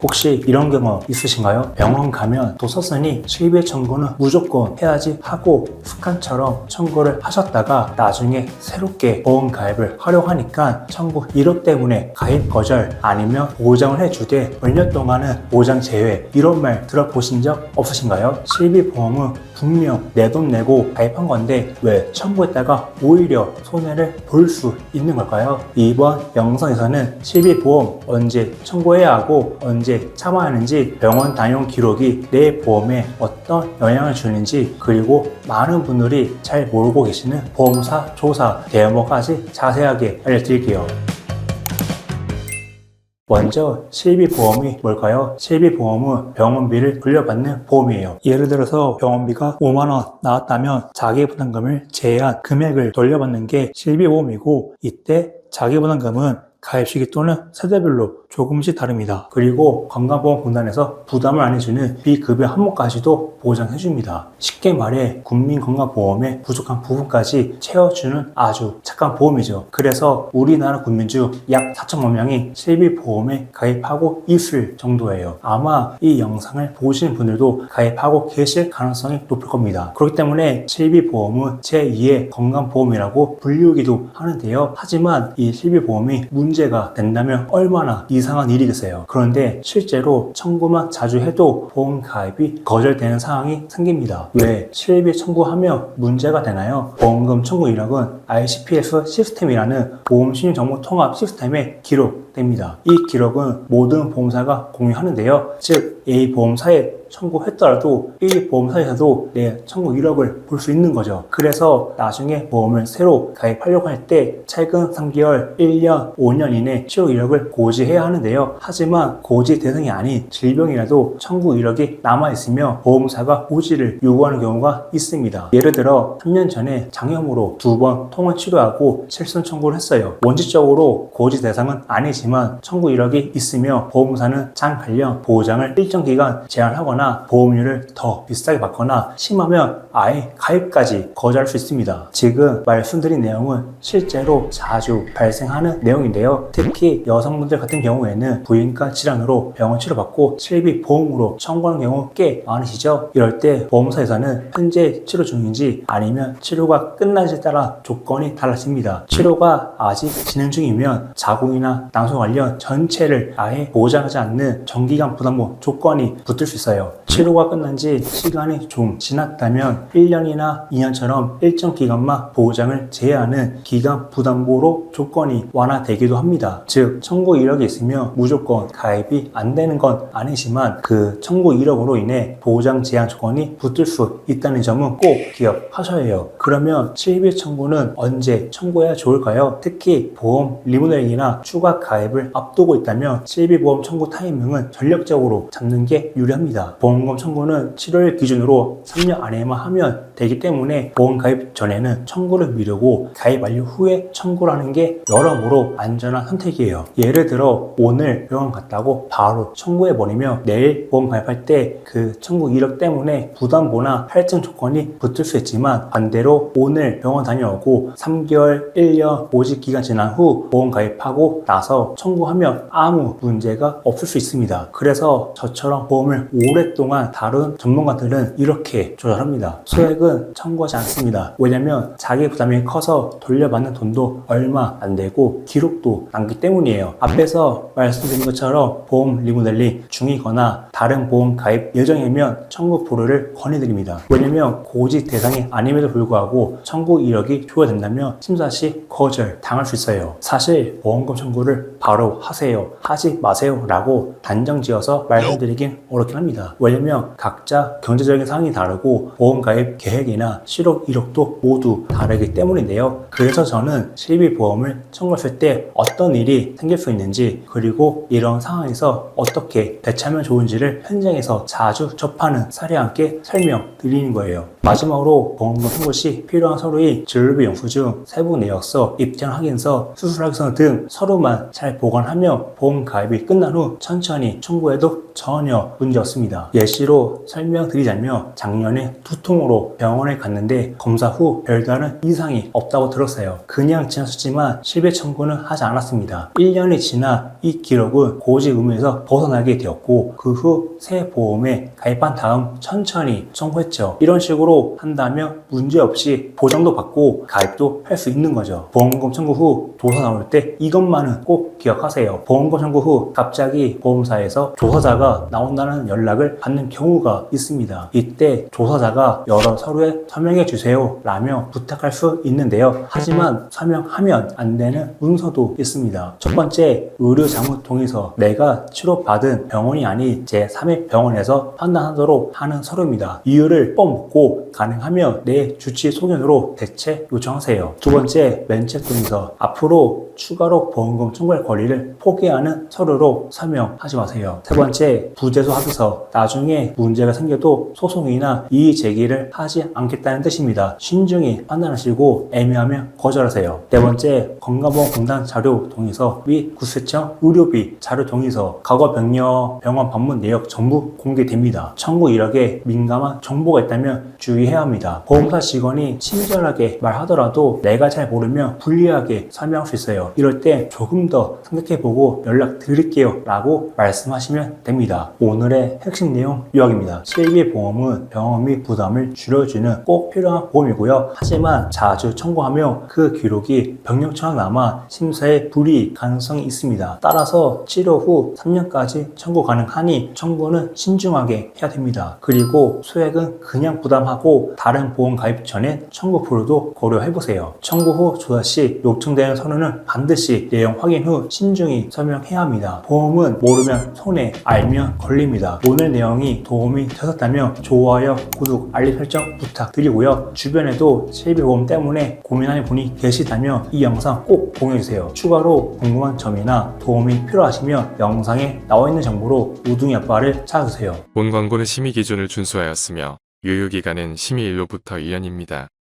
혹시 이런 경험 있으신가요? 병원 가면 또 썼으니 실비 청구는 무조건 해야지 하고 습관처럼 청구를 하셨다가 나중에 새롭게 보험 가입을 하려고 하니까 청구 이력 때문에 가입 거절 아니면 보장을 해주되 몇 년 동안은 보장 제외 이런 말 들어보신 적 없으신가요? 실비 보험은 분명 내 돈 내고 가입한 건데 왜 청구했다가 오히려 손해를 볼 수 있는 걸까요? 이번 영상에서는 실비 보험 언제 청구해야 하고 언제 참아야 하는지, 병원 다녀온 기록이 내 보험에 어떤 영향을 주는지, 그리고 많은 분들이 잘 모르고 계시는 보험사 조사 대응까지 자세하게 알려드릴게요. 먼저 실비보험이 뭘까요? 실비보험은 병원비를 돌려받는 보험이에요. 예를 들어서 병원비가 5만원 나왔다면 자기부담금을 제외한 금액을 돌려받는 게 실비보험이고, 이때 자기부담금은 가입 시기 또는 세대별로 조금씩 다릅니다. 그리고 건강보험공단에서 부담을 안 해주는 비급여 항목까지도 보장해줍니다. 쉽게 말해 국민건강보험의 부족한 부분까지 채워주는 아주 착한 보험이죠. 그래서 우리나라 국민 중 약 4천만 명이 실비보험에 가입하고 있을 정도예요. 아마 이 영상을 보시는 분들도 가입하고 계실 가능성이 높을 겁니다. 그렇기 때문에 실비보험은 제2의 건강보험이라고 불리우기도 하는데요. 하지만 이 실비보험이 문제가 된다면 얼마나 이상한 일이겠어요. 그런데 실제로 청구만 자주 해도 보험 가입이 거절되는 상황이 생깁니다. 왜 실비 청구하며 문제가 되나요? 보험금 청구 이력은 ICPS 시스템이라는 보험신용정보 통합 시스템에 기록됩니다. 이 기록은 모든 보험사가 공유하는데요. 즉 A 보험사에 청구했더라도 이 보험사에서도 내 청구 이력을 볼 수 있는 거죠. 그래서 나중에 보험을 새로 가입하려고 할 때 최근 3개월, 1년, 5년 이내 치료 이력을 고지해야 하는데요. 하지만 고지 대상이 아닌 질병이라도 청구 이력이 남아있으며 보험사가 고지를 요구하는 경우가 있습니다. 예를 들어 3년 전에 장염으로 2번 통원 치료하고 실손 청구를 했어요. 원칙적으로 고지 대상은 아니지만 청구 이력이 있으며 보험사는 장 관련 보장을 일정 기간 제한하거나 보험료를 더 비싸게 받거나 심하면 아예 가입까지 거절할 수 있습니다. 지금 말씀드린 내용은 실제로 자주 발생하는 내용인데요. 특히 여성분들 같은 경우에는 부인과 질환으로 병원 치료받고 실비 보험으로 청구하는 경우 꽤 많으시죠? 이럴 때 보험사에서는 현재 치료 중인지 아니면 치료가 끝나지에 따라 조건이 달라집니다. 치료가 아직 진행 중이면 자궁이나 낭소 관련 전체를 아예 보장하지 않는 정기간 부담보 조건이 붙을 수 있어요. 치료가 끝난 지 시간이 좀 지났다면 1년이나 2년처럼 일정 기간만 보장을 제외하는 기간 부담보로 조건이 완화되기도 합니다. 즉 청구 이력이 있으면 무조건 가입이 안 되는 건 아니지만 그 청구 이력으로 인해 보장 제한 조건이 붙을 수 있다는 점은 꼭 기억하셔야 해요. 그러면 실비 청구는 언제 청구해야 좋을까요? 특히 보험 리모델링이나 추가 가입을 앞두고 있다면 실비보험 청구 타이밍은 전략적으로 잡는 게 유리합니다. 보험금 청구는 치료일 기준으로 3년 안에만 하면 되기 때문에 보험 가입 전에는 청구를 미루고 가입 완료 후에 청구를 하는 게 여러모로 안전한 선택이에요. 예를 들어 오늘 병원 갔다고 바로 청구해버리면 내일 보험 가입할 때 그 청구 이력 때문에 부담보나 할증 조건이 붙을 수 있지만, 반대로 오늘 병원 다녀오고 3개월, 1년 모집 기간 지난 후 보험 가입하고 나서 청구하면 아무 문제가 없을 수 있습니다. 그래서 저처럼 보험을 오랫동안 다룬 전문가들은 이렇게 조절합니다. 소액은 청구하지 않습니다. 왜냐면 자기 부담이 커서 돌려받는 돈도 얼마 안 되고 기록도 남기 때문이에요. 앞에서 말씀드린 것처럼 보험 리모델링 중이거나 다른 보험 가입 예정이면 청구 보류를 권해드립니다. 왜냐면 고지 대상이 아님에도 불구하고 청구 이력이 조회된다면 심사 시 거절 당할 수 있어요. 사실 보험금 청구를 바로 하세요, 하지 마세요 라고 단정 지어서 말씀드리긴 어렵긴 합니다. 왜냐면 각자 경제적인 상황이 다르고 보험 가입 계획이나 실업 이력도 모두 다르기 때문인데요. 그래서 저는 실비보험을 청구했을 때 어떤 일이 생길 수 있는지, 그리고 이런 상황에서 어떻게 대처하면 좋은지를 현장에서 자주 접하는 사례와 함께 설명드리는 거예요. 마지막으로 보험금 청구 시 필요한 서류인 진료비 영수증, 세부 내역서, 입장 확인서, 수술 확인서 등 서류만 잘 잘 보관하며 보험 가입이 끝난 후 천천히 청구해도 전혀 문제 없습니다. 예시로 설명드리자면 작년에 두통으로 병원에 갔는데 검사 후 별다른 이상이 없다고 들었어요. 그냥 지나쳤지만 실비 청구는 하지 않았습니다. 1년이 지나 이 기록은 고지 의무에서 벗어나게 되었고 그 후 새 보험에 가입한 다음 천천히 청구했죠. 이런 식으로 한다면 문제없이 보장도 받고 가입도 할 수 있는 거죠. 보험금 청구 후 조사 나올 때 이것만은 꼭 기억하세요. 보험금 청구 후 갑자기 보험사에서 조사자가 나온다는 연락을 받는 경우가 있습니다. 이때 조사자가 여러 서류에 서명해 주세요 라며 부탁할 수 있는데요. 하지만 서명하면 안 되는 문서도 있습니다. 첫 번째, 의료자문 동의서. 내가 치료받은 병원이 아닌 제3의 병원에서 판단하도록 하는 서류입니다. 이유를 뻔묻고 가능하면 내 주치 소견으로 대체 요청하세요. 두 번째, 면책 동의서. 앞으로 추가로 보험금 청구할 권리를 포기하는 서류로 서명하지 마세요. 세 번째, 부재소 합의서. 나중에 문제가 생겨도 소송이나 이의 제기를 하지 않겠다는 뜻입니다. 신중히 판단하시고 애매하면 거절하세요. 네 번째, 건강보험공단 자료 동의서 및 구세청 의료비 자료 동의서. 과거 병력 병원 방문 내역 전부 공개됩니다. 청구 이력에 민감한 정보가 있다면 주의해야 합니다. 보험사 직원이 친절하게 말하더라도 내가 잘 모르면 불리하게 설명할 수 있어요. 이럴 때 조금 더 생각해보고 연락드릴게요 라고 말씀하시면 됩니다. 오늘의 핵심 내용 요약입니다. 실비보험은 병원 및 부담을 줄여주는 꼭 필요한 보험이고요. 하지만 자주 청구하며 그 기록이 병력처럼 남아 심사에 불이익 가능성이 있습니다. 따라서 치료 후 3년까지 청구 가능하니 청구는 신중하게 해야 됩니다. 그리고 소액은 그냥 부담하고 다른 보험 가입 전엔 청구 보류도 고려해보세요. 청구 후 조사 시 요청되는 서류는 반드시 내용 확인 후 신중히 설명해야 합니다. 보험은 모르면 손해, 알면 걸립니다. 오늘 내용이 도움이 되셨다면 좋아요, 구독, 알림 설정 부탁드리고요. 주변에도 실비보험 때문에 고민하는 분이 계시다면 이 영상 꼭 공유해주세요. 추가로 궁금한 점이나 도움이 필요하시면 영상에 나와있는 정보로 우둥이 아빠를 찾아주세요. 본 광고는 심의 기준을 준수하였으며 유효기간은 심의일로부터 1년입니다.